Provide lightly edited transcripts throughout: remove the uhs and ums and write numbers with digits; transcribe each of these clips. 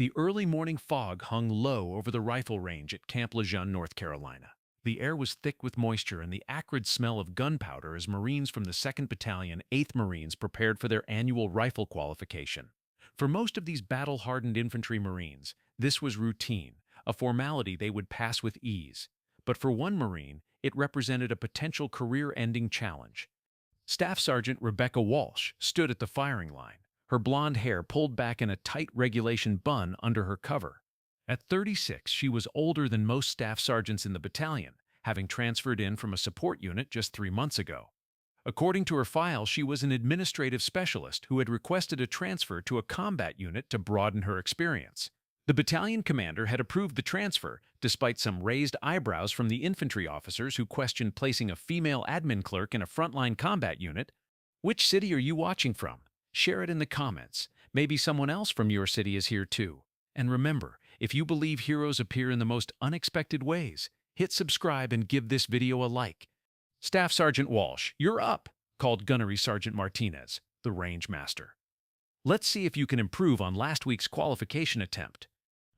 The early morning fog hung low over the rifle range at Camp Lejeune, North Carolina. The air was thick with moisture and the acrid smell of gunpowder as Marines from the 2nd Battalion, 8th Marines prepared for their annual rifle qualification. For most of these battle-hardened infantry Marines, this was routine, a formality they would pass with ease. But for one Marine, it represented a potential career-ending challenge. Staff Sergeant Rebecca Walsh stood at the firing line, her blonde hair pulled back in a tight regulation bun under her cover. At 36, she was older than most staff sergeants in the battalion, having transferred in from a support unit just 3 months ago. According to her file, she was an administrative specialist who had requested a transfer to a combat unit to broaden her experience. The battalion commander had approved the transfer, despite some raised eyebrows from the infantry officers who questioned placing a female admin clerk in a frontline combat unit. Which city are you watching from? Share it in the comments. Maybe someone else from your city is here too. And remember, if you believe heroes appear in the most unexpected ways, hit subscribe and give this video a like. Staff Sergeant Walsh, you're up, called Gunnery Sergeant Martinez, the range master. Let's see if you can improve on last week's qualification attempt.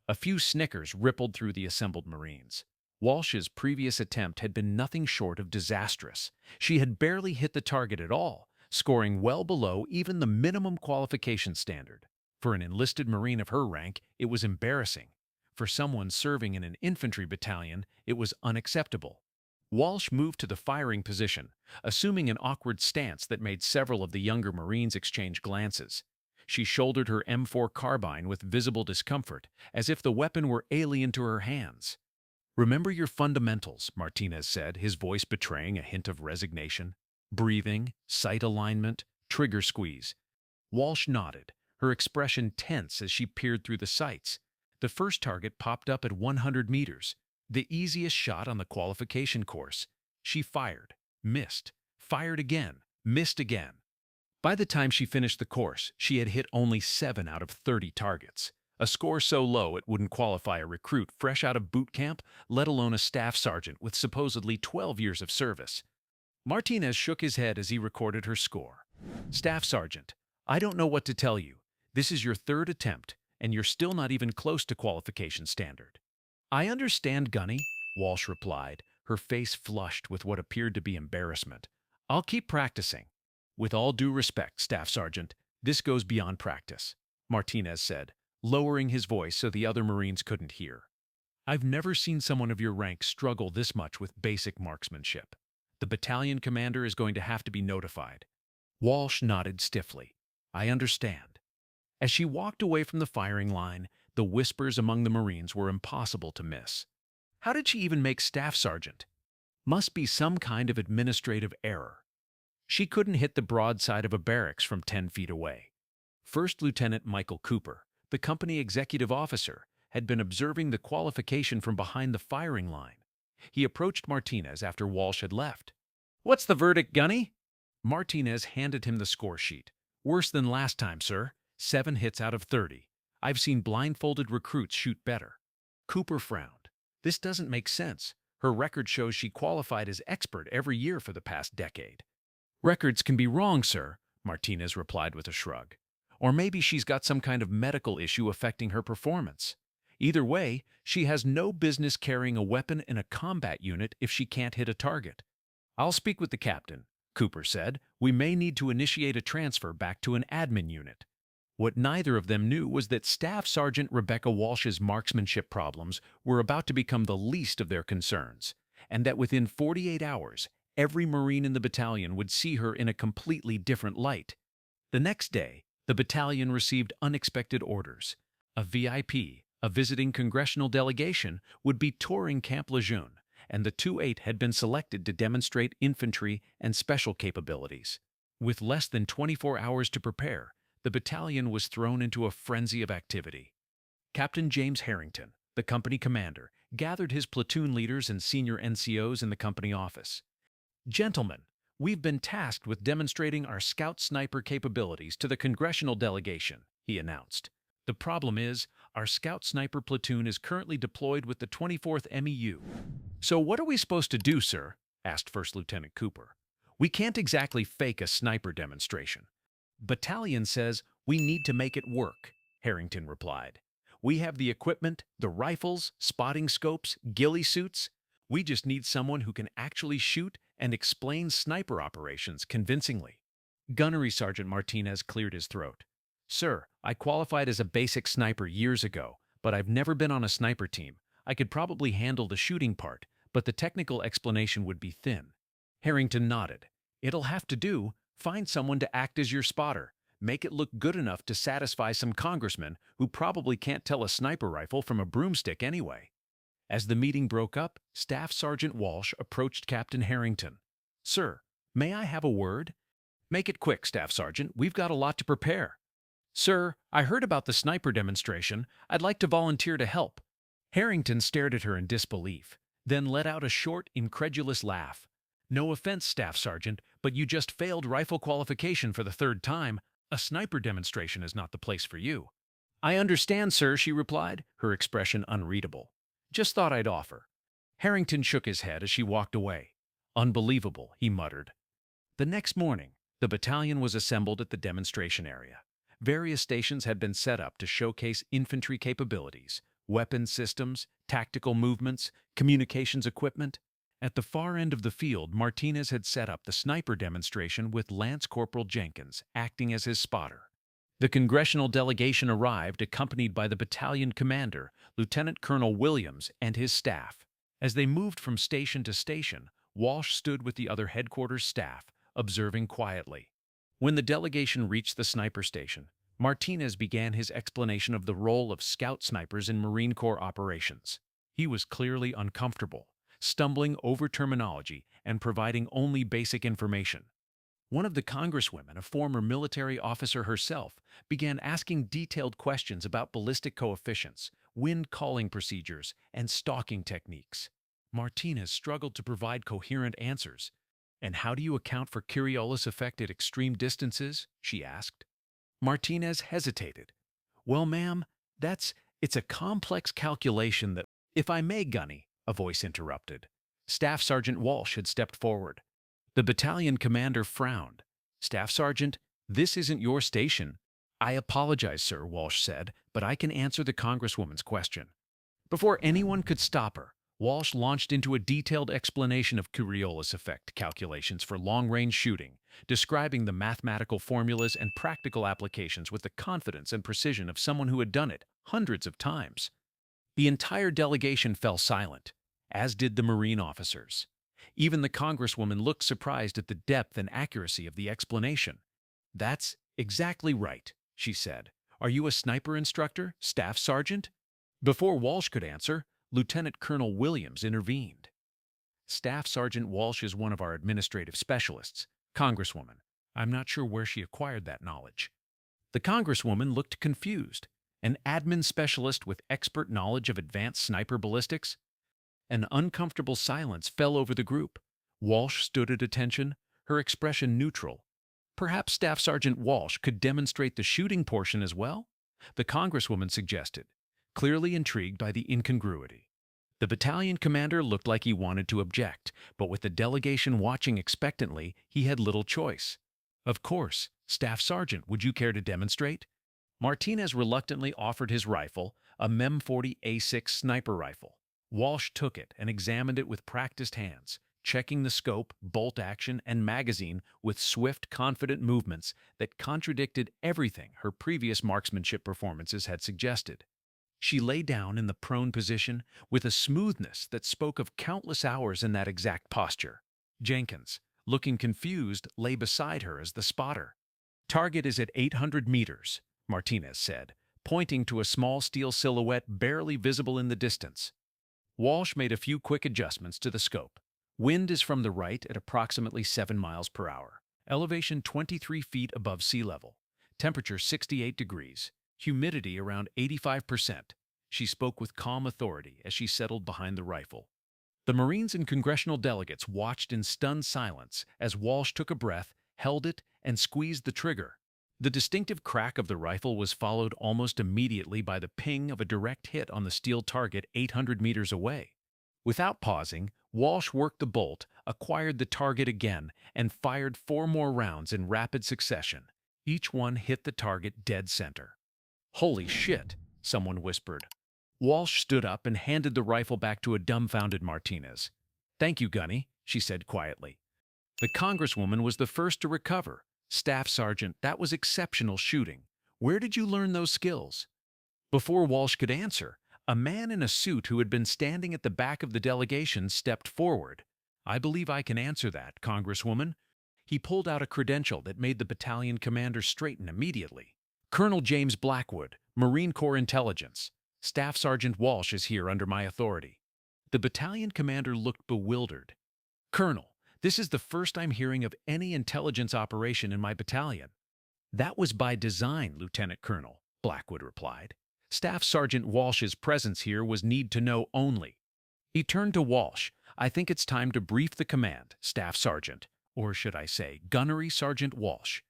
A few snickers rippled through the assembled Marines. Walsh's previous attempt had been nothing short of disastrous. She had barely hit the target at all, scoring well below even the minimum qualification standard. For an enlisted Marine of her rank, it was embarrassing. For someone serving in an infantry battalion, it was unacceptable. Walsh moved to the firing position, assuming an awkward stance that made several of the younger Marines exchange glances. She shouldered her M4 carbine with visible discomfort, as if the weapon were alien to her hands. "Remember your fundamentals," Martinez said, his voice betraying a hint of resignation. "Breathing, sight alignment, trigger squeeze." Walsh nodded, her expression tense as she peered through the sights. The first target popped up at 100 meters, the easiest shot on the qualification course. She fired, missed, fired again, missed again. By the time she finished the course, she had hit only 7 out of 30 targets, a score so low it wouldn't qualify a recruit fresh out of boot camp, let alone a staff sergeant with supposedly 12 years of service. Martinez shook his head as he recorded her score. "Staff Sergeant, I don't know what to tell you. This is your 3rd attempt, and you're still not even close to qualification standard." "I understand, Gunny," Walsh replied, her face flushed with what appeared to be embarrassment. "I'll keep practicing." "With all due respect, Staff Sergeant, this goes beyond practice," Martinez said, lowering his voice so the other Marines couldn't hear. "I've never seen someone of your rank struggle this much with basic marksmanship. The battalion commander is going to have to be notified." Walsh nodded stiffly. "I understand." As she walked away from the firing line, the whispers among the Marines were impossible to miss. How did she even make staff sergeant? Must be some kind of administrative error. She couldn't hit the broadside of a barracks from 10 feet away. First Lieutenant Michael Cooper, the company executive officer, had been observing the qualification from behind the firing line. He approached Martinez after Walsh had left. "What's the verdict, Gunny?" Martinez handed him the score sheet. "Worse than last time, sir. 7 hits out of 30. I've seen blindfolded recruits shoot better." Cooper frowned. "This doesn't make sense. Her record shows she qualified as expert every year for the past decade." "Records can be wrong, sir," Martinez replied with a shrug. "Or maybe she's got some kind of medical issue affecting her performance. Either way, she has no business carrying a weapon in a combat unit if she can't hit a target." "I'll speak with the captain," Cooper said. "We may need to initiate a transfer back to an admin unit." What neither of them knew was that Staff Sergeant Rebecca Walsh's marksmanship problems were about to become the least of their concerns, and that within 48 hours, every Marine in the battalion would see her in a completely different light. The next day, the battalion received unexpected orders. A VIP, a visiting congressional delegation, would be touring Camp Lejeune, and the 2-8 had been selected to demonstrate infantry and special capabilities. With less than 24 hours to prepare, the battalion was thrown into a frenzy of activity. Captain James Harrington, the company commander, gathered his platoon leaders and senior NCOs in the company office. "Gentlemen, we've been tasked with demonstrating our scout sniper capabilities to the congressional delegation," he announced. "The problem is, our scout sniper platoon is currently deployed with the 24th MEU. "So what are we supposed to do, sir?" asked First Lieutenant Cooper. "We can't exactly fake a sniper demonstration." "Battalion says we need to make it work," Harrington replied. We have the equipment, the rifles, spotting scopes, ghillie suits. We just need someone who can actually shoot and explain sniper operations convincingly." Gunnery Sergeant Martinez cleared his throat. "Sir, I qualified as a basic sniper years ago, but I've never been on a sniper team. I could probably handle the shooting part, but the technical explanation would be thin." Harrington nodded. "It'll have to do. Find someone to act as your spotter. Make it look good enough to satisfy some congressman who probably can't tell a sniper rifle from a broomstick anyway." As the meeting broke up, Staff Sergeant Walsh approached Captain Harrington. "Sir, may I have a word?" "Make it quick, Staff Sergeant. We've got a lot to prepare." "Sir, I heard about the sniper demonstration. I'd like to volunteer to help." Harrington stared at her in disbelief, then let out a short, incredulous laugh. "No offense, Staff Sergeant, but you just failed rifle qualification for the third time. A sniper demonstration is not the place for you." "I understand, sir," she replied, her expression unreadable. "Just thought I'd offer." Harrington shook his head as she walked away. "Unbelievable," he muttered. The next morning, the battalion was assembled at the demonstration area. Various stations had been set up to showcase infantry capabilities, weapons systems, tactical movements, communications equipment. At the far end of the field, Martinez had set up the sniper demonstration with Lance Corporal Jenkins acting as his spotter. The congressional delegation arrived accompanied by the battalion commander, Lieutenant Colonel Williams, and his staff. As they moved from station to station, Walsh stood with the other headquarters staff, observing quietly. When the delegation reached the sniper station, Martinez began his explanation of the role of scout snipers in Marine Corps operations. He was clearly uncomfortable, stumbling over terminology and providing only basic information. One of the congresswomen, a former military officer herself, began asking detailed questions about ballistic coefficients, wind calling procedures, and stalking techniques. Martinez struggled to provide coherent answers. "And how do you account for Coriolis effect at extreme distances?" she asked. Martinez hesitated. "Well, ma'am, it's a complex calculation that—" "If I may, Gunny," a voice interrupted. Staff Sergeant Walsh had stepped forward. The battalion commander frowned. "Staff Sergeant, this isn't your station." "I apologize, sir," Walsh said, "but I can answer the congresswoman's question." Before anyone could stop her, Walsh launched into a detailed explanation of Coriolis effect calculations for long-range shooting, describing the mathematical formulas and practical applications with the confidence and precision of someone who had done it hundreds of times. The entire delegation fell silent, as did the Marine officers. Even the congresswoman looked surprised at the depth and accuracy of the explanation. "That's exactly right," she said. "Are you a sniper instructor, Staff Sergeant?" Before Walsh could answer, Lieutenant Colonel Williams intervened. "Staff Sergeant Walsh is one of our administrative specialists, Congresswoman. I'm not sure where she acquired that knowledge." The Congresswoman looked confused. An admin specialist with expert knowledge of advanced sniper ballistics? An uncomfortable silence fell over the group. Walsh stood at attention, her expression neutral. Perhaps Staff Sergeant Walsh could demonstrate the shooting portion as well? The Congresswoman suggested, clearly intrigued by the incongruity. The battalion commander looked like he wanted to object, but with the delegation watching expectantly, he had little choice. "Of course, Staff Sergeant, would you care to demonstrate?" Martinez reluctantly offered his rifle, a Mem 40 A6 sniper rifle. Walsh took it and examined it with practiced hands, checking the scope, bolt action, and magazine with swift, confident movements that contradicted everything her previous marksmanship performances had suggested. She lay down in the prone position with a smoothness that spoke of countless hours in that exact posture. Jenkins, looking confused, lay beside her as the spotter. "Target is at 800 meters," Martinez said, pointing to a small steel silhouette barely visible in the distance. Walsh made a few quick adjustments to the scope. Wind is from the right at approximately 7 miles per hour. Elevation 23 feet above sea level. Temperature 68 degrees. Humidity around 85%. She spoke with calm authority as she settled behind the rifle. The Marines and congressional delegates watched in stunned silence as Walsh took a breath, held it, and squeezed the trigger. The distinctive crack of the rifle was followed almost immediately by the ping of a direct hit on the steel target 800 meters away. Without pausing, Walsh worked the bolt, acquired the target again, and fired 4 more rounds in rapid succession. Each one hit the target dead center. "Holy shit!" someone whispered. Walsh stood up and handed the rifle back to a dumbfounded Martinez. "Thank you, Gunny," she said quietly. The Congresswoman was the first to recover. "Staff Sergeant, that was exceptional shooting. Where did you learn those skills?" Before Walsh could answer, a man in a suit who had been standing at the back of the delegation stepped forward. "I believe I can answer that, Congresswoman." He pulled out a credential that made the battalion commander straighten immediately. "Colonel James Blackwood, Marine Corps Intelligence. Staff Sergeant Walsh is here under my authority." The battalion commander looked bewildered. "Colonel, this is the first I'm hearing of any intelligence operation in my battalion." "That was by design, Lieutenant Colonel," Blackwood replied. "Staff Sergeant Walsh's presence here was need-to-know only." He turned to Walsh. "I think it's time to brief the command, Staff Sergeant, or should I say, Gunnery Sergeant Walsh."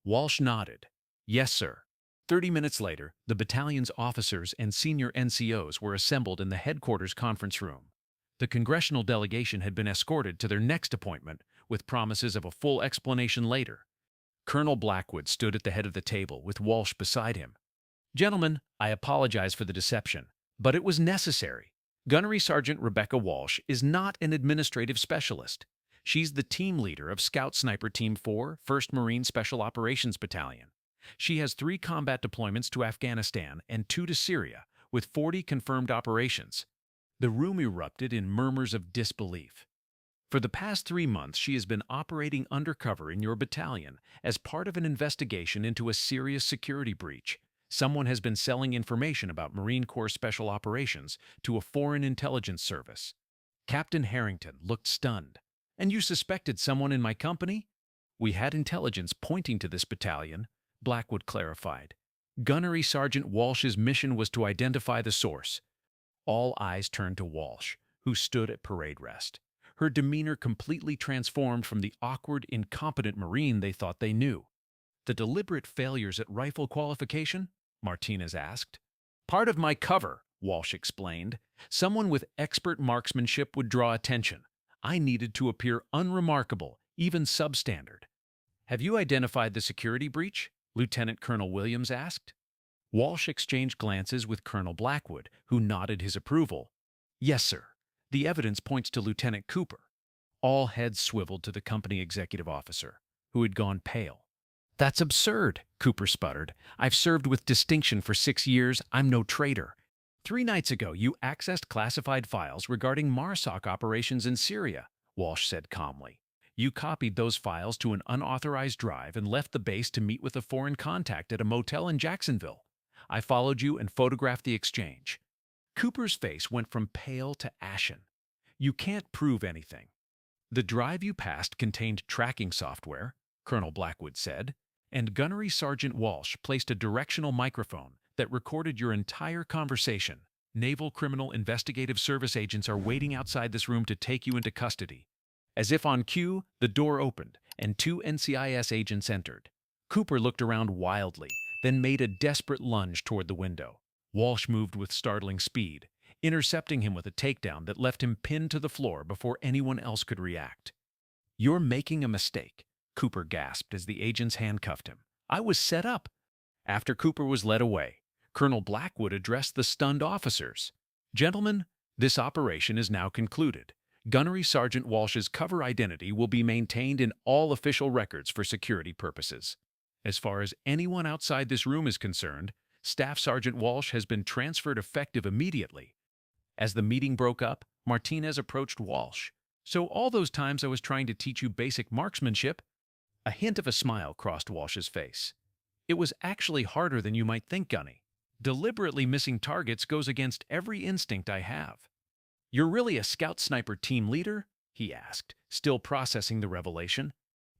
Walsh nodded. "Yes, sir." 30 minutes later, the battalion's officers and senior NCOs were assembled in the headquarters conference room. The congressional delegation had been escorted to their next appointment, with promises of a full explanation later. Colonel Blackwood stood at the head of the table, with Walsh beside him. "Gentlemen, I apologize for the deception, but it was necessary. Gunnery Sergeant Rebecca Walsh is not an administrative specialist. She's the team leader of Scout Sniper Team 4, 1st Marine Special Operations Battalion. She has 3 combat deployments to Afghanistan and 2 to Syria, with 40 confirmed operations." The room erupted in murmurs of disbelief. "For the past 3 months, she has been operating undercover in your battalion as part of an investigation into a serious security breach. Someone has been selling information about Marine Corps Special Operations to a foreign intelligence service." Captain Harrington looked stunned. "And you suspected someone in my company?" "We had intelligence pointing to this battalion," Blackwood clarified. "Gunnery Sergeant Walsh's mission was to identify the source." All eyes turned to Walsh, who stood at parade rest. Her demeanor completely transformed from the awkward, incompetent Marine they thought they knew. "The deliberate failures at rifle qualification?" Martinez asked. "Part of my cover," Walsh explained. "Someone with expert marksmanship would draw attention. I needed to appear unremarkable, even substandard." "Have you identified the security breach?" Lieutenant Colonel Williams asked. Walsh exchanged glances with Colonel Blackwood, who nodded his approval. "Yes, sir. The evidence points to Lieutenant Cooper." All heads swiveled to the company executive officer, who had gone pale. "That's absurd," Cooper sputtered. "I've served with distinction for 6 years. I'm no traitor. 3 nights ago, you accessed classified files regarding MARSOC operations in Syria," Walsh said calmly. "You copied those files to an unauthorized drive and left the base to meet with a foreign contact at a motel in Jacksonville. I followed you and photographed the exchange." Cooper's face went from pale to ashen. "You can't prove anything." "The drive you passed contained tracking software," Colonel Blackwood said, "and Gunnery Sergeant Walsh placed a directional microphone that recorded your entire conversation. Naval Criminal Investigative Service agents are waiting outside this room to take you into custody." As if on cue, the door opened, and 2 NCIS agents entered. Cooper looked around wildly, then made a desperate lunge toward the window. Walsh moved with startling speed, intercepting him with a takedown that left him pinned to the floor before anyone else could react. "You're making a mistake," Cooper gasped as the agents handcuffed him. "I was set up." After Cooper was led away, Colonel Blackwood addressed the stunned officers. "Gentlemen, this operation is now concluded. Gunnery Sergeant Walsh's cover identity will be maintained in all official records for security purposes. As far as anyone outside this room is concerned, Staff Sergeant Walsh has been transferred effective immediately." As the meeting broke up, Martinez approached Walsh. "So all those times I was trying to teach you basic marksmanship?" A hint of a smile crossed Walsh's face. "It was actually harder than you might think, Gunny. Deliberately missing targets goes against every instinct I have." "You're really a Scout Sniper team leader?" he asked, still processing the revelation.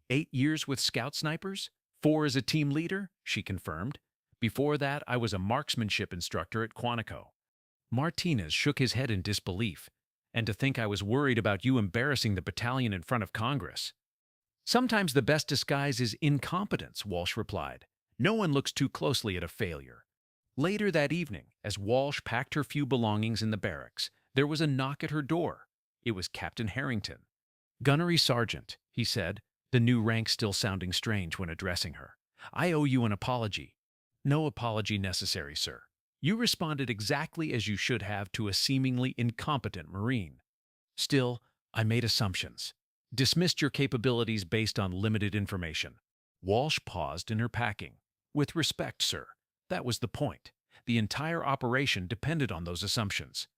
8 years with Scout Snipers? 4 as a team leader?" she confirmed. "Before that, I was a marksmanship instructor at Quantico." Martinez shook his head in disbelief. "And to think I was worried about you embarrassing the battalion in front of Congress." "Sometimes the best disguise is incompetence," Walsh replied. "No one looks too closely at a failure." Later that evening, as Walsh packed her few belongings in the barracks, there was a knock at her door. It was Captain Harrington. "Gunnery Sergeant," he said, the new rank still sounding strange when addressing her. "I owe you an apology." "No apology necessary, sir. You responded exactly as you should have to a seemingly incompetent Marine. Still, I made assumptions. Dismissed your capabilities based on limited information. Walsh paused in her packing. With respect, sir. That was the point. The entire operation depended on those assumptions.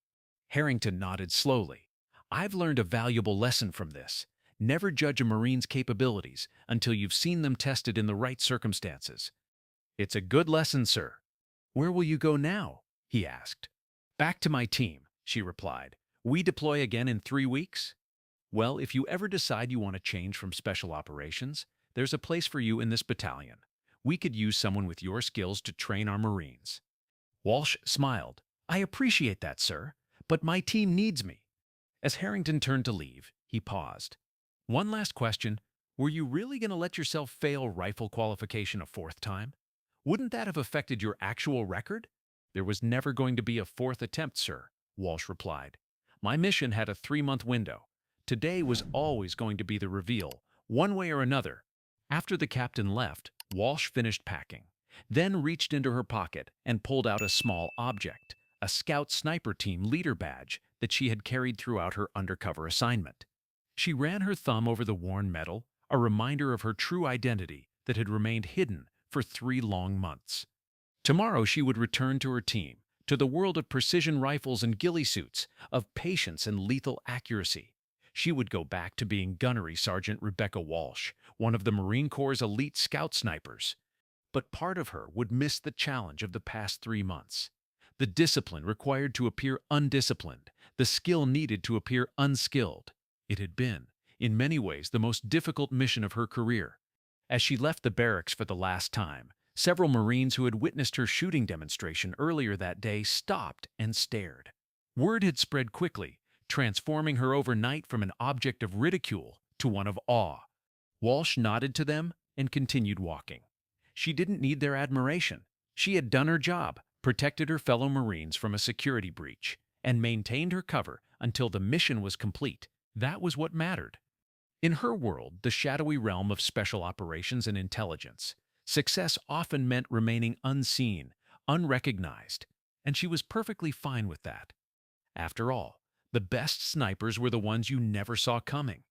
Harrington nodded slowly. I've learned a valuable lesson from this. Never judge a Marine's capabilities until you've seen them tested in the right circumstances. It's a good lesson, sir. Where will you go now? He asked. Back to my team, she replied. We deploy again in 3 weeks? Well, if you ever decide you want to change from special operations, there's a place for you in this battalion. We could use someone with your skills to train our Marines. Walsh smiled. I appreciate that, sir, but my team needs me. As Harrington turned to leave, he paused. One last question. Were you really going to let yourself fail rifle qualification a 4th time? Wouldn't that have affected your actual record? There was never going to be a 4th attempt, sir, Walsh replied. My mission had a 3-month window. Today was always going to be the reveal, one way or another. After the captain left, Walsh finished packing, then reached into her pocket and pulled out a small object, a Scout Sniper Team leader badge that she had carried throughout her undercover assignment. She ran her thumb over the worn metal, a reminder of her true identity that had remained hidden for 3 long months. Tomorrow she would return to her team, to the world of precision rifles and ghillie suits, of patience and lethal accuracy. She would go back to being Gunnery Sergeant Rebecca Walsh, one of the Marine Corps' elite scout snipers. But part of her would miss the challenge of the past 3 months. The discipline required to appear undisciplined, the skill needed to appear unskilled. It had been, in many ways, the most difficult mission of her career. As she left the barracks for the last time, several Marines who had witnessed her shooting demonstration earlier that day stopped and stared. Word had spread quickly, transforming her overnight from an object of ridicule to one of awe. Walsh nodded to them and continued walking. She didn't need their admiration. She had done her job, protected her fellow Marines from a security breach, and maintained her cover until the mission was complete. That was what mattered. In her world, the shadowy realm of special operations and intelligence, success often meant remaining unseen, unrecognized, and she was perfectly fine with that. After all, the best snipers were the ones you never saw coming.